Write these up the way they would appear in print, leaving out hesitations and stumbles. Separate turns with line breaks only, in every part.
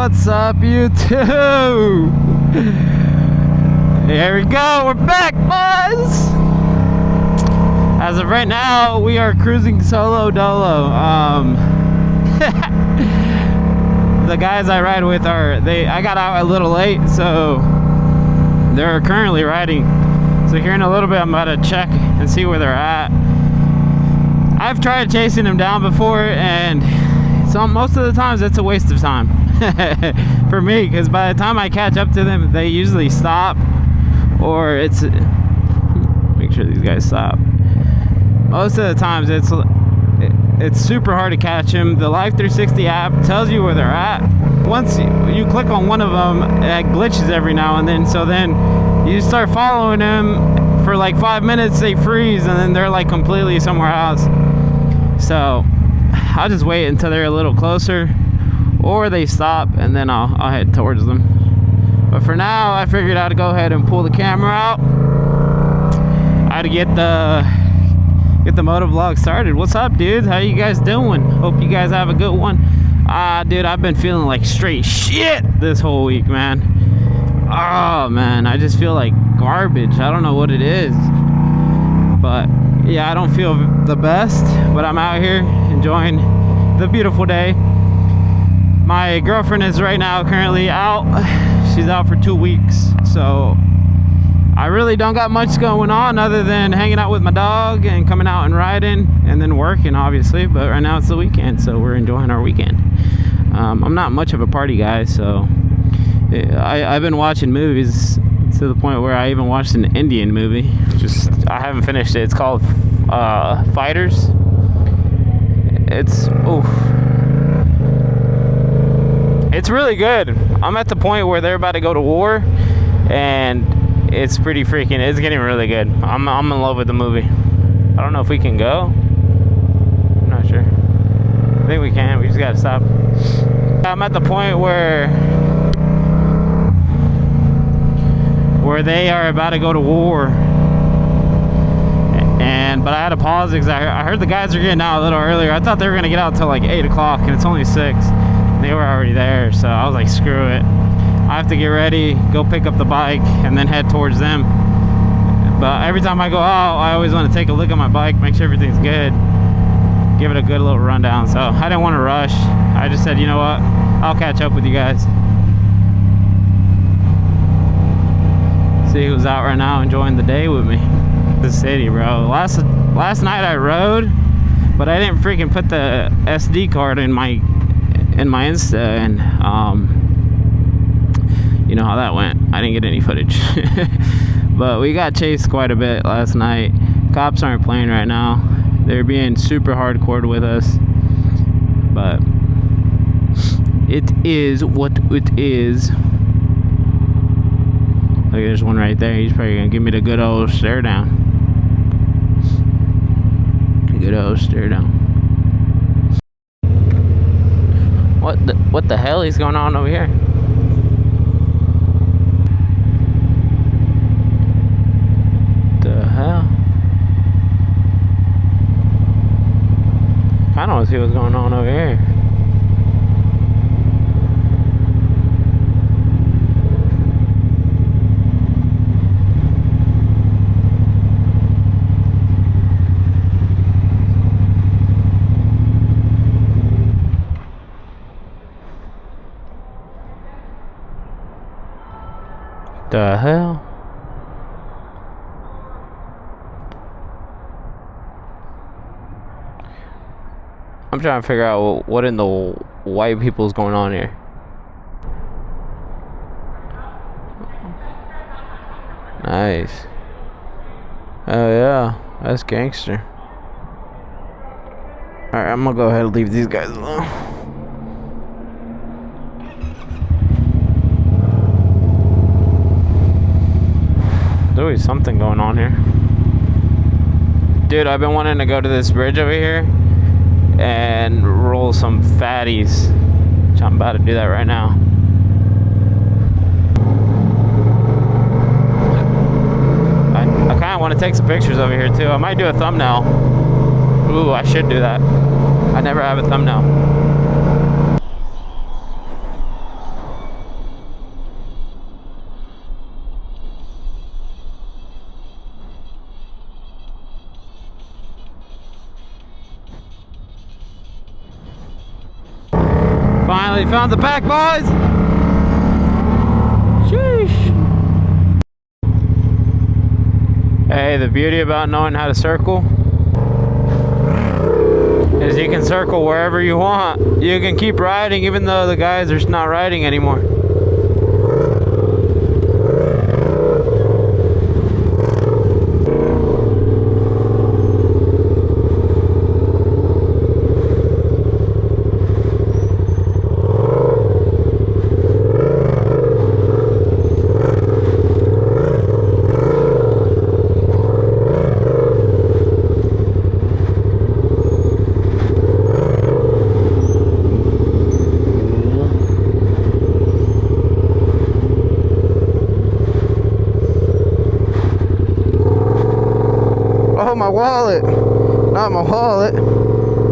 What's up, YouTube? Here we go, we're back, boys! As of right now, we are cruising solo dolo. The guys I ride with I got out a little late, so they're currently riding. So here in a little bit, I'm about to check and see where they're at. I've tried chasing them down before, and most of the times it's a waste of time for me, because by the time I catch up to them, they usually stop, or make sure these guys stop. Most of the times it's super hard to catch them. The Life 360 app tells you where they're at. Once you click on one of them, it glitches every now and then, so then you start following them for like 5 minutes, they freeze, and then they're like completely somewhere else. So I'll just wait until they're a little closer, or they stop, and then I'll head towards them. But for now, I figured I'd go ahead and pull the camera out. I had to get the motovlog started. What's up, dudes? How you guys doing? Hope you guys have a good one. Dude, I've been feeling like straight shit this whole week, man. Oh man, I just feel like garbage. I don't know what it is, but yeah, I don't feel the best, but I'm out here enjoying the beautiful day. My girlfriend is right now currently out. She's out for 2 weeks, so I really don't got much going on other than hanging out with my dog and coming out and riding, and then working, obviously. But right now it's the weekend, so we're enjoying our weekend. I'm not much of a party guy, so I've been watching movies to the point where I even watched an Indian movie. I haven't finished it. It's called Fighters. It's really good. I'm at the point where they're about to go to war, and it's pretty freaking. It's getting really good. I'm in love with the movie. I don't know if we can go. I'm not sure. I think we can. We just gotta stop. I'm at the point where they are about to go to war, but I had to pause because I heard the guys are getting out a little earlier. I thought they were gonna get out till like 8 o'clock, and it's only 6. They were already there, so I was like, screw it. I have to get ready, go pick up the bike, and then head towards them. But every time I go out, I always want to take a look at my bike, make sure everything's good, give it a good little rundown. So I didn't want to rush. I just said, you know what, I'll catch up with you guys. See who's out right now enjoying the day with me. The city, bro. Last night I rode, but I didn't freaking put the SD card in my Insta, and you know how that went. I didn't get any footage. But we got chased quite a bit last night. Cops aren't playing right now. They're being super hardcore with us, but it is what it is. Look, there's one right there. He's probably gonna give me the good old stare down. Good old stare down. What the hell is going on over here? The hell? I don't see what's going on over here. The hell? I'm trying to figure out what in the white people's going on here. Nice. Oh yeah, that's gangster. Alright, I'm gonna go ahead and leave these guys alone. There's always something going on here. Dude, I've been wanting to go to this bridge over here and roll some fatties, which I'm about to do that right now. I kind of want to take some pictures over here too. I might do a thumbnail. Ooh, I should do that. I never have a thumbnail. Finally found the pack, boys! Sheesh! Hey, the beauty about knowing how to circle is you can circle wherever you want. You can keep riding even though the guys are not riding anymore. Oh, my wallet. Not my wallet.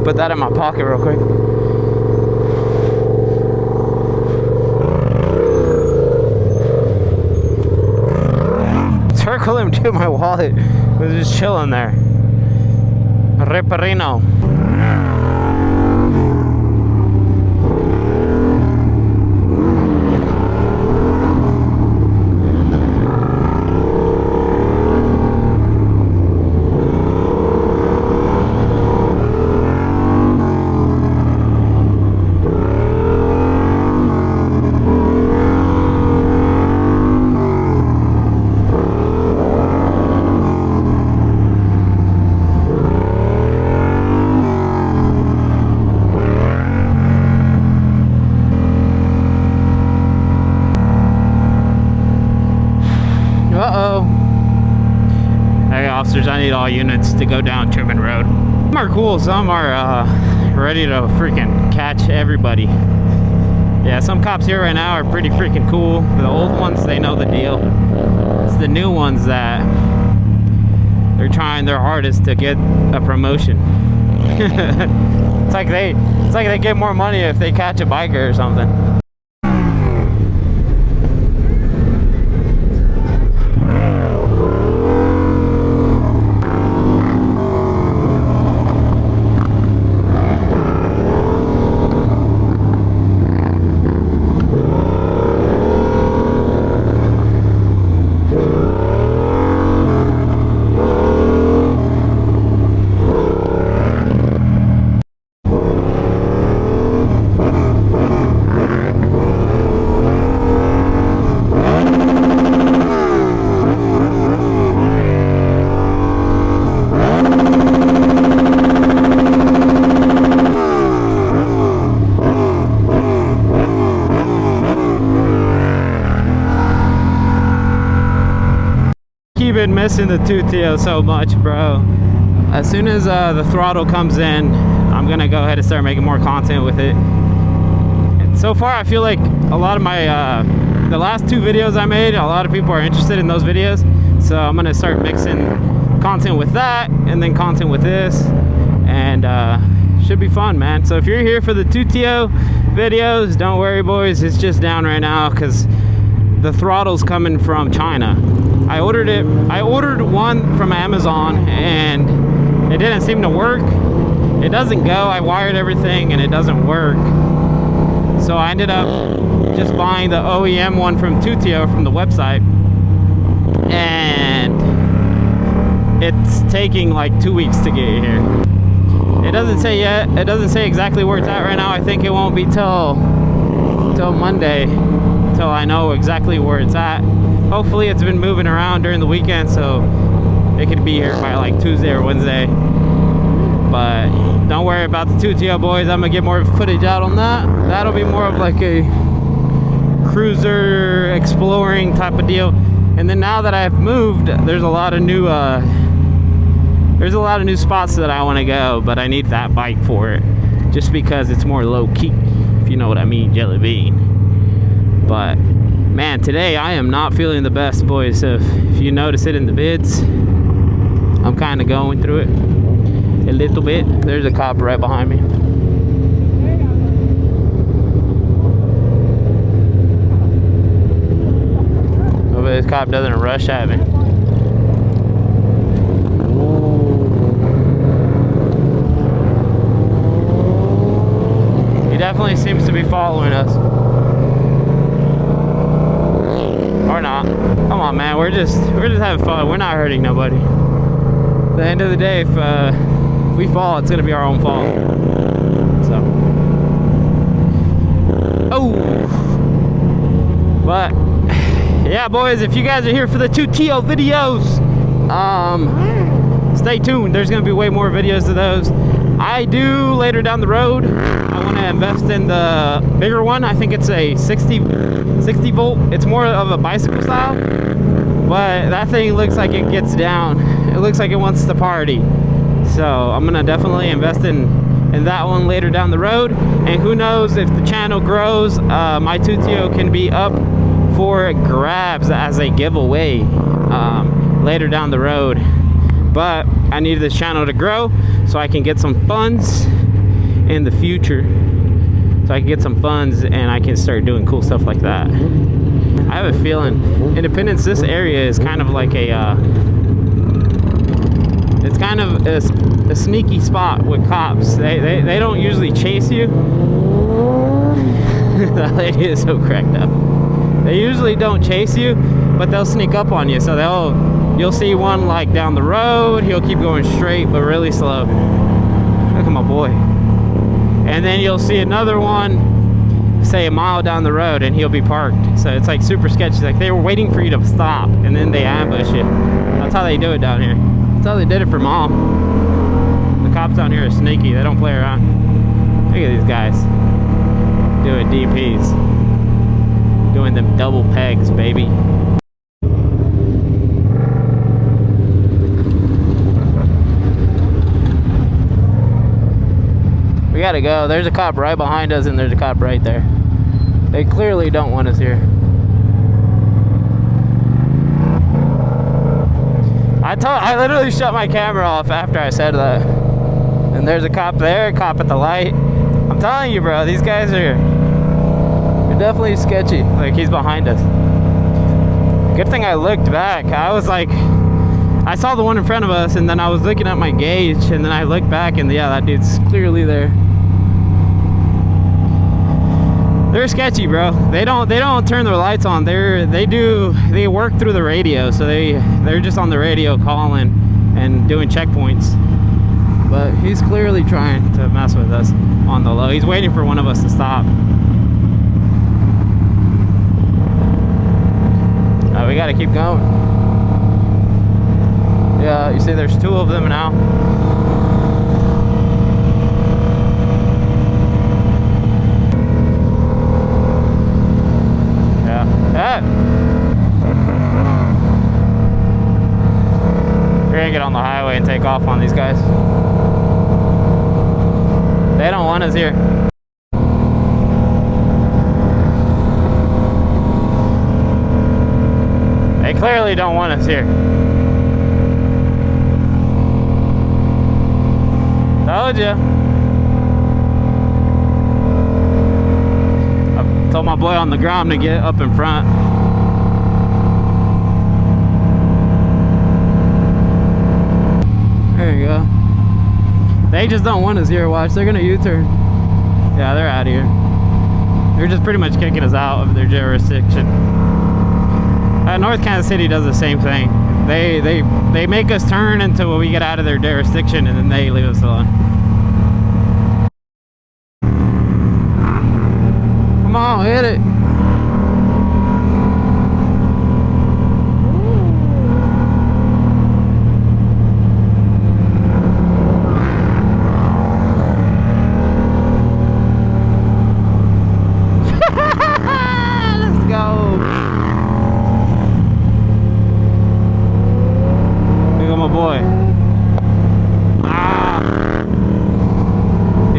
Put that in my pocket real quick. Circle him to my wallet. It was just chilling there. Reparino. Uh-oh. Hey, officers, I need all units to go down Truman Road. Some are cool, some are ready to freaking catch everybody. Yeah, some cops here right now are pretty freaking cool. The old ones, they know the deal. It's the new ones that they're trying their hardest to get a promotion. It's like they get more money if they catch a biker or something. Been missing the 2TO so much, bro. As soon as the throttle comes in, I'm gonna go ahead and start making more content with it. And so far I feel like a lot of my the last 2 videos I made, a lot of people are interested in those videos, so I'm gonna start mixing content with that and then content with this, and should be fun, man. So if you're here for the 2TO videos, don't worry, boys, it's just down right now because the throttle's coming from China. I ordered one from Amazon and it didn't seem to work. It doesn't go. I wired everything and it doesn't work. So I ended up just buying the OEM one from 2TO from the website. And it's taking like 2 weeks to get here. It doesn't say yet. It doesn't say exactly where it's at right now. I think it won't be till Monday till I know exactly where it's at. Hopefully it's been moving around during the weekend, so it could be here by like Tuesday or Wednesday. But don't worry about the 2TO, boys. I'm gonna get more footage out on that. That'll be more of like a cruiser exploring type of deal. And then now that I've moved, there's a lot of new spots that I want to go, but I need that bike for it, just because it's more low key, if you know what I mean, Jelly Bean. But man, today I am not feeling the best, boys. So if you notice it in the vids, I'm kind of going through it a little bit. There's a cop right behind me. Hopefully this cop doesn't rush at me. He definitely seems to be following us. Or not. Come on, man. We're just having fun. We're not hurting nobody. At the end of the day, if we fall, it's gonna be our own fault. So. Oh. But yeah, boys, if you guys are here for the 2TO videos, stay tuned. There's gonna be way more videos of those. I do later down the road. I want to invest in the bigger one. I think it's a 60 volt. It's more of a bicycle style, but that thing looks like it gets down. It looks like it wants to party. So I'm gonna definitely invest in that one later down the road. And who knows, if the channel grows, my 2TO can be up for grabs as a giveaway later down the road. But I need this channel to grow so I can get some funds in the future. So I can get some funds and I can start doing cool stuff like that. I have a feeling Independence, this area is kind of like a it's kind of a sneaky spot with cops. They don't usually chase you. That lady is so cracked up. They usually don't chase you, but they'll sneak up on you. So you'll see one like down the road. He'll keep going straight, but really slow. Look at my boy. And then you'll see another one, say a mile down the road, and he'll be parked. So it's like super sketchy. Like they were waiting for you to stop, and then they ambush you. That's how they do it down here. That's how they did it for Mom. The cops down here are sneaky. They don't play around. Look at these guys doing DPs. Doing them double pegs, baby. We gotta go. There's a cop right behind us and there's a cop right there. They clearly don't want us here. I literally shut my camera off after I said that. And there's a cop there, a cop at the light. I'm telling you, bro, these guys are definitely sketchy. Like, he's behind us. Good thing I looked back. I was like, I saw the one in front of us, and then I was looking at my gauge, and then I looked back, and yeah, that dude's clearly there. They're sketchy, bro. They don't turn their lights on. They work through the radio, so they're just on the radio calling and doing checkpoints. But he's clearly trying to mess with us on the low. He's waiting for one of us to stop. We gotta keep going. Yeah, you see there's two of them now. Yeah. We're gonna get on the highway and take off on these guys. They don't want us here. They clearly don't want us here. Told ya. I told my boy on the ground to get up in front. There you go. They just don't want us here. Watch, they're gonna U-turn. Yeah, they're out of here. They're just pretty much kicking us out of their jurisdiction. North Kansas City does the same thing. They make us turn until we get out of their jurisdiction, and then they leave us alone. Come on, hit it.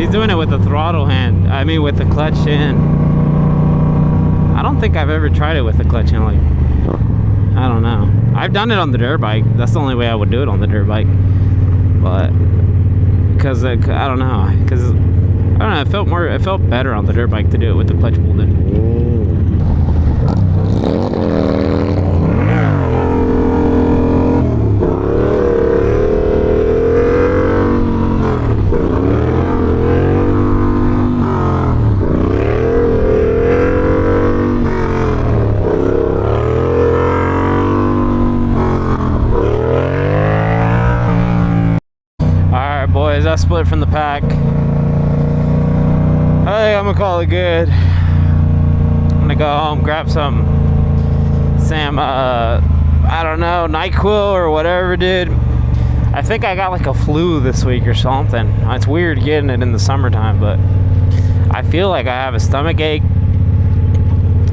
Doing it with the throttle hand. I mean, with the clutch hand. I don't think I've ever tried it with the clutch hand. Like, I don't know. I've done it on the dirt bike. That's the only way I would do it on the dirt bike. But because I don't know. Because I don't know. It felt better on the dirt bike to do it with the clutch pulled in. split from the pack. I think I'm gonna call it good. I'm gonna go home, grab some I don't know, NyQuil or whatever, dude. I think I got like a flu this week or something. It's weird getting it in the summertime, but I feel like I have a stomach ache.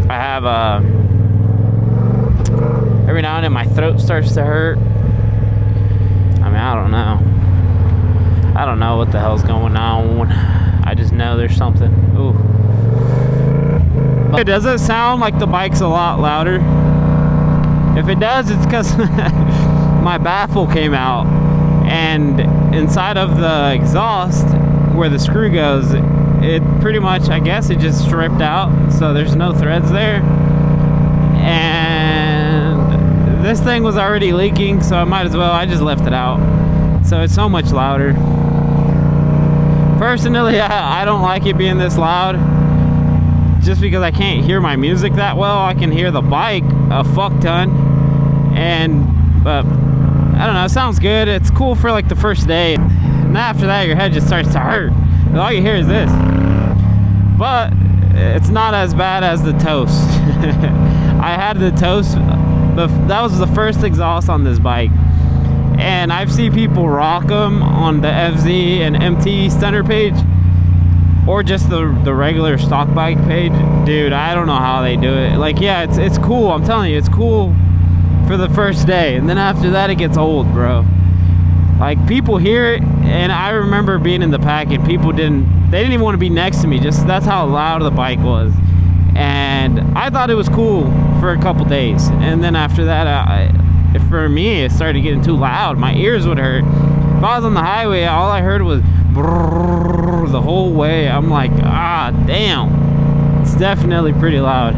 I have every now and then my throat starts to hurt. I mean, I don't know. I don't know what the hell's going on. I just know there's something. Ooh. But does it sound like the bike's a lot louder? If it does, it's because my baffle came out, and inside of the exhaust where the screw goes, it pretty much, I guess it just stripped out, so there's no threads there. And this thing was already leaking, so I might as well, I just left it out. So it's so much louder. Personally, I don't like it being this loud, just because I can't hear my music that well. I can hear the bike a fuck ton, but I don't know, it sounds good. It's cool for like the first day, and after that your head just starts to hurt. All you hear is this. But it's not as bad as the Toast. I had the Toast, that was the first exhaust on this bike, and I've seen people rock them on the FZ and MT stunner page, or just the regular stock bike page. Dude, I don't know how they do it. Like, yeah, it's cool. I'm telling you, it's cool for the first day, and then after that it gets old, bro. Like, people hear it, and I remember being in the pack and people didn't even want to be next to me. Just that's how loud the bike was. And I thought it was cool for a couple days, and then after that, for me, it started getting too loud. My ears would hurt. If I was on the highway, all I heard was brrrr the whole way. I'm like, ah, damn. It's definitely pretty loud,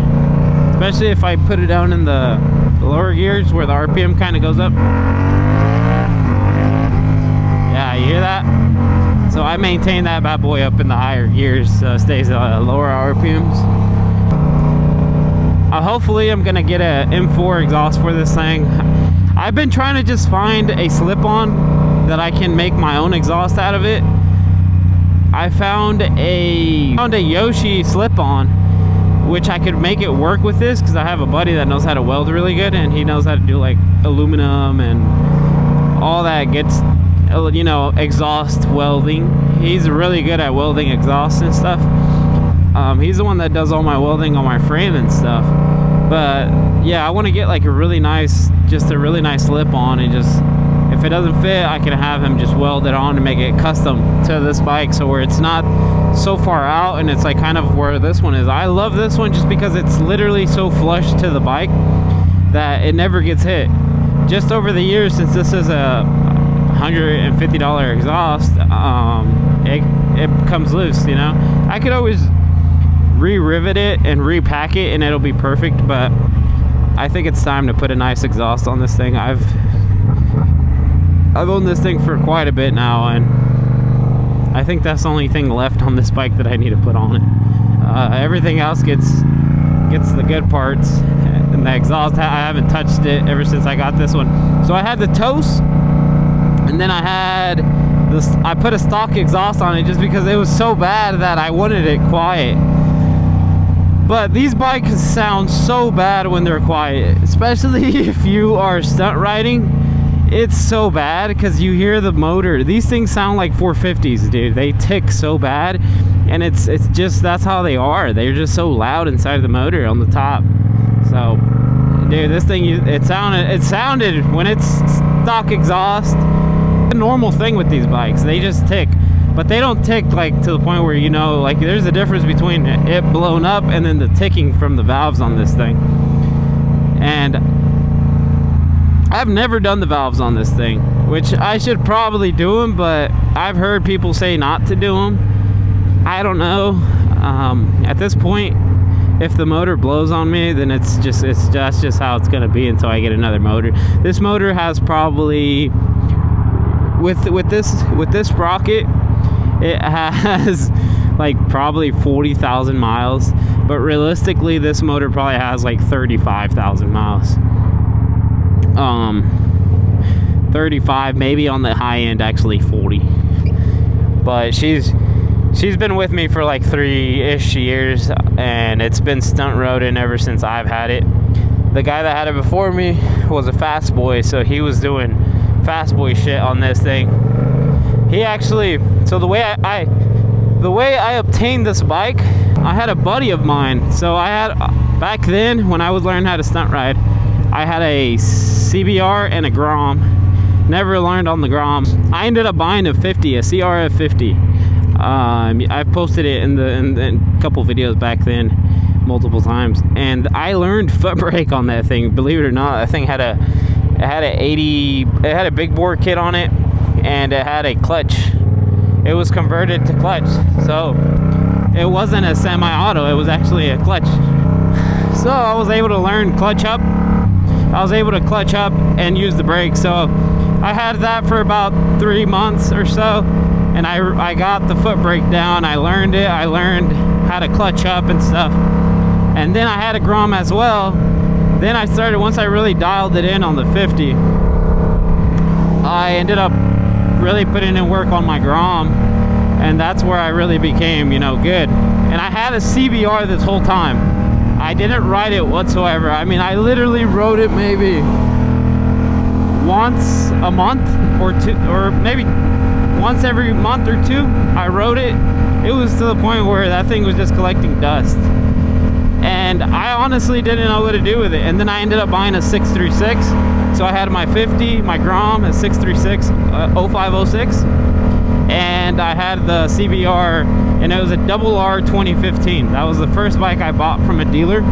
especially if I put it down in the lower gears where the RPM kind of goes up. Yeah, you hear that? So I maintain that bad boy up in the higher gears, so it stays lower RPMs. Hopefully I'm gonna get a M4 exhaust for this thing. I've been trying to just find a slip-on that I can make my own exhaust out of it. I found a Yoshi slip-on, which I could make it work with this, because I have a buddy that knows how to weld really good, and he knows how to do like aluminum and all that gets, you know, exhaust welding. He's really good at welding exhausts and stuff. He's the one that does all my welding on my frame and stuff. But yeah, I want to get like a really nice slip on, and just, if it doesn't fit, I can have him just weld it on and make it custom to this bike, so where it's not so far out and it's like kind of where this one is. I love this one just because it's literally so flush to the bike that it never gets hit. Just over the years, since this is a $150 exhaust, it comes loose, you know. I could always re-rivet it and repack it and it'll be perfect, but I think it's time to put a nice exhaust on this thing. I've owned this thing for quite a bit now, and I think that's the only thing left on this bike that I need to put on it. Everything else gets the good parts, and the exhaust, I haven't touched it ever since I got this one. So I had the Toast, and then I had this, I put a stock exhaust on it just because it was so bad that I wanted it quiet. But these bikes sound so bad when they're quiet, especially if you are stunt riding. It's so bad because you hear the motor. These things sound like 450s, dude. They tick so bad, and it's just, that's how they are. They're just so loud inside the motor on the top. So, dude, this thing, it sounded when it's stock exhaust. A normal thing with these bikes, they just tick. But they don't tick like to the point where, you know, like there's a difference between it blown up and then the ticking from the valves on this thing. And I've never done the valves on this thing, which I should probably do them, but I've heard people say not to do them. I don't know. At this point, if the motor blows on me, then that's just how it's gonna be until I get another motor. This motor has probably, with this sprocket, it has like probably 40,000 miles, but realistically this motor probably has like 35,000 miles. 35, maybe on the high end, actually 40. but she's been with me for like 3-ish years, and it's been stunt roading ever since I've had it. The guy that had it before me was a fast boy, so he was doing fast boy shit on this thing. He actually, so the way I obtained this bike, I had a buddy of mine. So I had, back then when I was learning how to stunt ride, I had a CBR and a Grom. Never learned on the Grom. I ended up buying a CRF 50. I've posted it in a couple videos back then, multiple times, and I learned foot brake on that thing. Believe it or not, that thing had a big bore kit on it, and it had a clutch. It was converted to clutch, so it wasn't a semi-auto, it was actually a clutch. So I was able to learn clutch up. I was able to clutch up and use the brake. So I had that for about 3 months or so, and I got the foot brake down. I learned it. I learned how to clutch up and stuff. And then I had a Grom as well. Then I started, once I really dialed it in on the 50, I ended up really putting in work on my Grom, and that's where I really became, you know, good. And I had a CBR this whole time. I didn't ride it whatsoever. I mean, I literally rode it maybe once a month or two, or maybe once every month or two. I rode it. It was to the point where that thing was just collecting dust, and I honestly didn't know what to do with it. And then I ended up buying a 636. So I had my 50, my Grom, a 636 0506, and I had the CBR, and it was a R 2015. That was the first bike I bought from a dealer.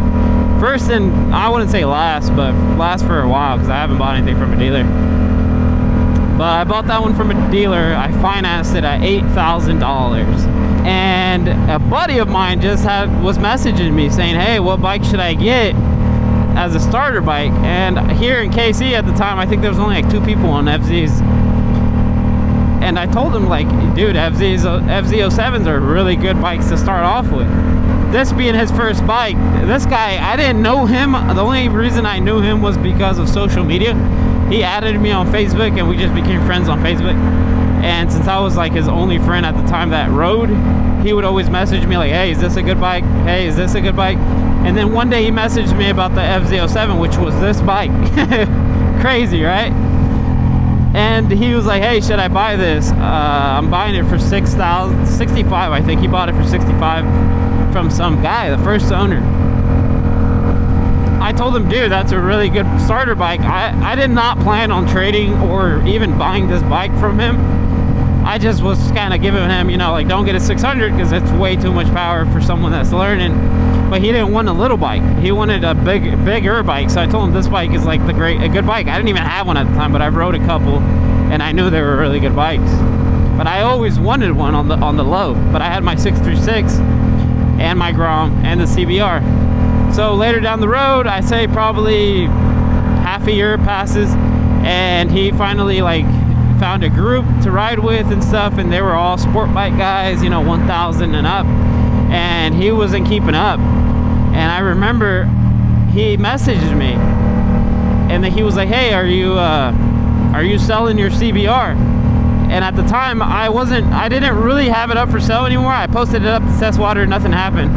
First, and I wouldn't say last, but last for a while, because I haven't bought anything from a dealer. But I bought that one from a dealer. I financed it at $8,000. And a buddy of mine was messaging me saying, hey, what bike should I get as a starter bike? And here in KC at the time, I think there was only like 2 people on FZs. And I told him, like, dude, FZ07s are really good bikes to start off with. This being his first bike, this guy, I didn't know him. The only reason I knew him was because of social media. He added me on Facebook, and we just became friends on Facebook. And since I was like his only friend at the time that rode, he would always message me like, hey, is this a good bike? Hey, is this a good bike? And then one day he messaged me about the FZ07, which was this bike. Crazy, right? And he was like, hey, should I buy this? I'm buying it for $65. I think he bought it for $65 from some guy, the first owner. I told him, dude, that's a really good starter bike. I did not plan on trading or even buying this bike from him. I just was kind of giving him, you know, like, don't get a 600 because it's way too much power for someone that's learning. But he didn't want a little bike. He wanted a bigger bike. So I told him this bike is like a good bike. I didn't even have one at the time, but I rode a couple, and I knew they were really good bikes. But I always wanted one on the low. But I had my 636 and my Grom and the CBR. So later down the road, I say probably half a year passes, and he finally like found a group to ride with and stuff, and they were all sport bike guys, you know, 1,000 and up, and he wasn't keeping up. And I remember he messaged me, and then he was like, hey, are you selling your CBR? And at the time, I didn't really have it up for sale anymore. I posted it up to test water, nothing happened.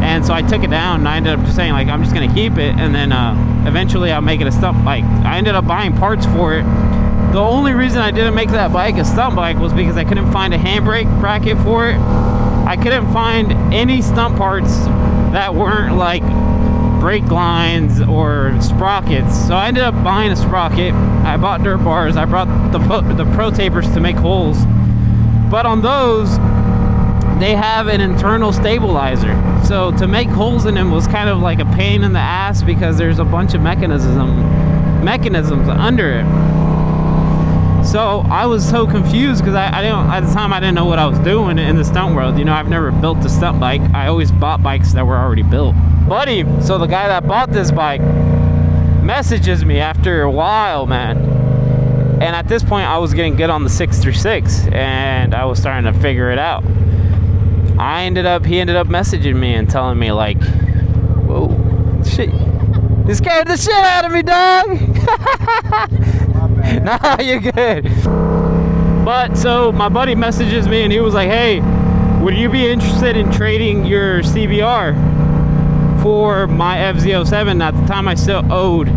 And so I took it down, and I ended up just saying, like, I'm just gonna keep it, and then eventually I'll make it a stunt bike. I ended up buying parts for it. The only reason I didn't make that bike a stunt bike was because I couldn't find a handbrake bracket for it. I couldn't find any stunt parts that weren't like brake lines or sprockets. So I ended up buying a sprocket. I bought dirt bars. I brought the pro tapers to make holes. But on those, they have an internal stabilizer. So to make holes in them was kind of like a pain in the ass because there's a bunch of mechanisms under it. So I was so confused because I didn't, at the time I didn't know what I was doing in the stunt world. You know, I've never built a stunt bike. I always bought bikes that were already built. Buddy, so the guy that bought this bike messages me after a while, man. And at this point I was getting good on the 636 and I was starting to figure it out. He ended up messaging me and telling me like, whoa, shit, you scared the shit out of me, dog. Nah, you're good. But so my buddy messages me and he was like, hey, would you be interested in trading your CBR for my FZ07? At the time I still owed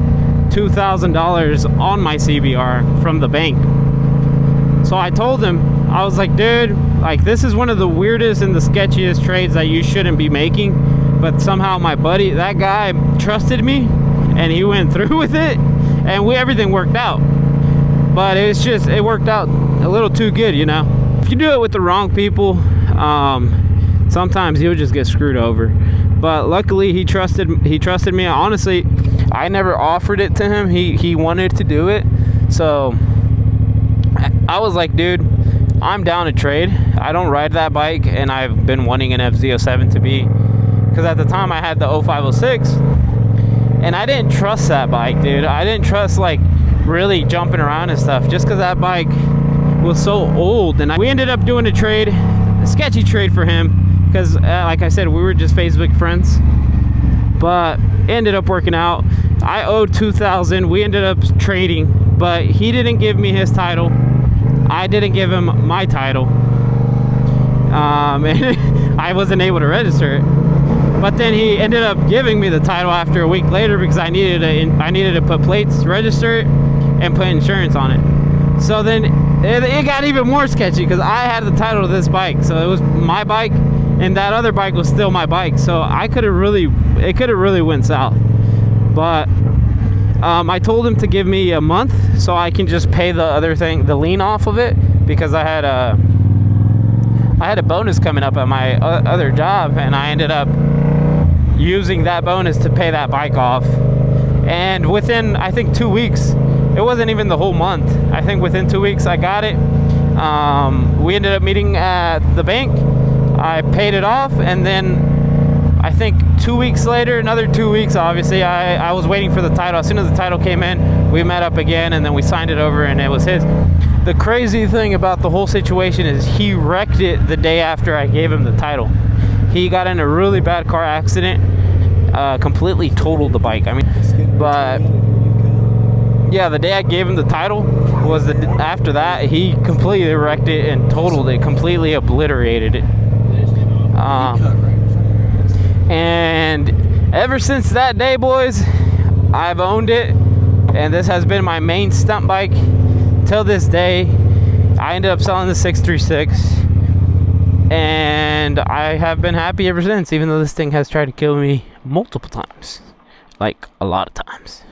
$2,000 on my CBR from the bank. So I told him, I was like, dude, like, this is one of the weirdest and the sketchiest trades that you shouldn't be making, but somehow my buddy, that guy, trusted me and he went through with it, and everything worked out. But it's just, it worked out a little too good, you know. If you do it with the wrong people, sometimes you'll just get screwed over. But luckily he trusted me. Honestly, I never offered it to him. He wanted to do it. So I was like, dude, I'm down to trade. I don't ride that bike, and I've been wanting an FZ07 to be, because at the time I had the 0506 and I didn't trust that bike, dude. I didn't trust like really jumping around and stuff, just because that bike was so old. And we ended up doing a sketchy trade for him, because like I said, we were just Facebook friends, but ended up working out. I owed $2,000. We ended up trading, but he didn't give me his title, I didn't give him my title, and I wasn't able to register it. But then he ended up giving me the title after a week later, because I needed to put plates, register it, and put insurance on it. So then it got even more sketchy, because I had the title to this bike, so it was my bike, and that other bike was still my bike. So it could have really went south. But I told him to give me a month so I can just pay the lien off of it, because I had a bonus coming up at my other job, and I ended up using that bonus to pay that bike off. And within, I think, 2 weeks, it wasn't even the whole month, I think within 2 weeks I got it. We ended up meeting at the bank. I paid it off, and then I think 2 weeks later, another 2 weeks, obviously, I was waiting for the title. As soon as the title came in, we met up again, and then we signed it over, and it was his. The crazy thing about the whole situation is he wrecked it the day after I gave him the title. He got in a really bad car accident, completely totaled the bike. I mean, but yeah, the day I gave him the title was after that, he completely wrecked it and totaled it, completely obliterated it. And ever since that day, boys, I've owned it, and this has been my main stunt bike till this day. I ended up selling the 636, and I have been happy ever since, even though this thing has tried to kill me multiple times, like a lot of times.